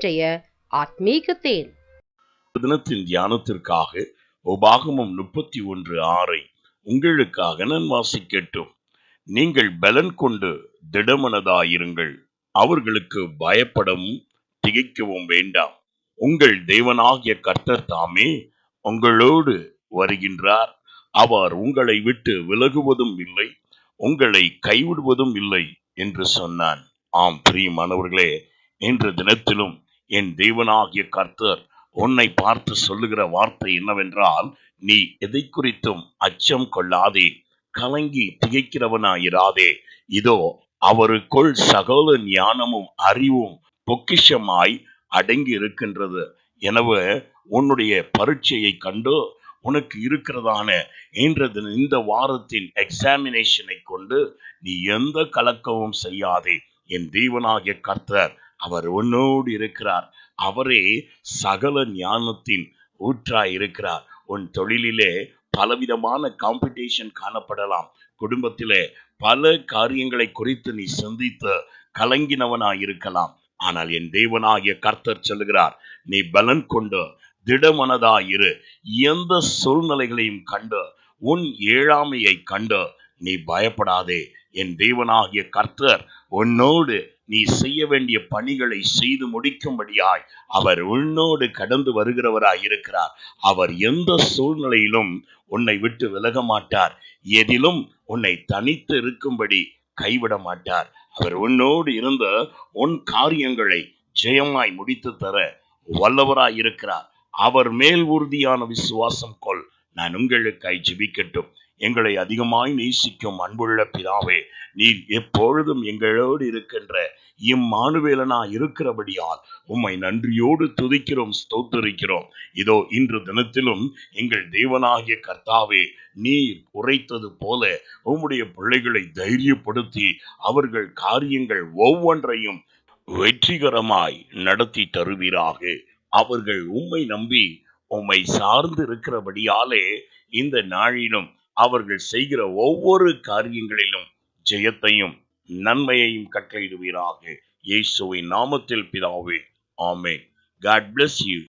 இன்றைய ஆத்மீக தேன். தினத்தின் தியானத்திற்காக உபாகமம் 31:6 உங்களுக்காக நான் வாசிக்கட்டும். நீங்கள் பலன் கொண்டு திடமனதாயிருங்கள், அவர்களுக்கு பயப்படவும் திகைக்கவும் வேண்டாம். உங்கள் தேவனாகிய கர்த்தர் தாமே உங்களோடு வருகின்றார். அவர் உங்களை விட்டு விலகுவதும் இல்லை, உங்களை கைவிடுவதும் இல்லை என்று சொன்னான். ஆம் பிரியமானவர்களே, இன்று தினத்திலும் என் தேவனாகிய கர்த்தர் உன்னை பார்த்து சொல்லுகிற வார்த்தை என்னவென்றால், நீ எதை குறித்தும் அச்சம் கொள்ளாதே, கலங்கி திகைக்கிறவனாயிராதே. இதோ அவருக்குள் சகல ஞானமும் அறிவும் பொக்கிஷமாய் அடங்கி இருக்கின்றது. எனவே உன்னுடைய பரீட்சையை கண்டு உனக்கு இருக்கிறதான இந்த வாரத்தின் எக்ஸாமினேஷனை கொண்டு நீ எந்த கலக்கமும் செய்யாதே. என் தேவனாகிய கர்த்தர் அவர் உன்னோடு இருக்கிறார். அவரே சகல ஞானத்தின் ஊற்றாய் இருக்கிறார். உன் தொழிலிலே பலவிதமான காம்படிஷன் காணப்படலாம். குடும்பத்திலே பல காரியங்களை குறித்து நீ சிந்தித்து கலங்கினவனாய் இருக்கலாம். ஆனால் என் தேவனாகிய கர்த்தர் சொல்லுகிறார், நீ பலன் கொண்டு திடமனதாயிரு. எந்த சூழ்நிலைகளையும் கண்டு, உன் ஏழாமையை கண்டு நீ பயப்படாதே. என் தேவனாகிய கர்த்தர் உன்னோடு நீ செய்ய வேண்டிய பணிகளை செய்து முடிக்கும்படியாய் அவர் உன்னோடு கடந்து வருகிறவராய் இருக்கிறார். அவர் எந்த சூழ்நிலையிலும் உன்னை விட்டு விலக மாட்டார். எதிலும் உன்னை தனித்து இருக்கும்படி கைவிட மாட்டார். அவர் உன்னோடு இருந்த உன் காரியங்களை ஜெயமாய் முடித்து தர வல்லவராய் இருக்கிறார். அவர் மேல் உறுதியான விசுவாசம் கொள். நான் உங்களுக்காய் ஜெபிக்கட்டும். எங்களை அதிகமாய் நேசிக்கும் அன்புள்ள பிதாவே, நீர் எப்பொழுதும் எங்களோடு இருக்கின்ற இம்மானுவேலனாய் இருக்கிறபடியால் உம்மை நன்றியோடு துதிக்கிறோம், ஸ்தோத்திரிக்கிறோம். இதோ இன்று தினத்திலும் எங்கள் தேவனாகிய கர்த்தாவே, நீர் உரைத்தது போல உம்முடைய பிள்ளைகளை தைரியப்படுத்தி அவர்கள் காரியங்கள் ஒவ்வொன்றையும் வெற்றிகரமாய் நடத்தி தருவீராக. அவர்கள் உம்மை நம்பி உம்மை சார்ந்து இருக்கிறபடியாலே இந்த நாளிலும் அவர்கள் செய்கிற ஒவ்வொரு காரியங்களிலும் ஜெயத்தையும் நன்மையையும் கட்டளையிடுவீராக. இயேசுவின் நாமத்தில் பிதாவே, ஆமென். God bless you.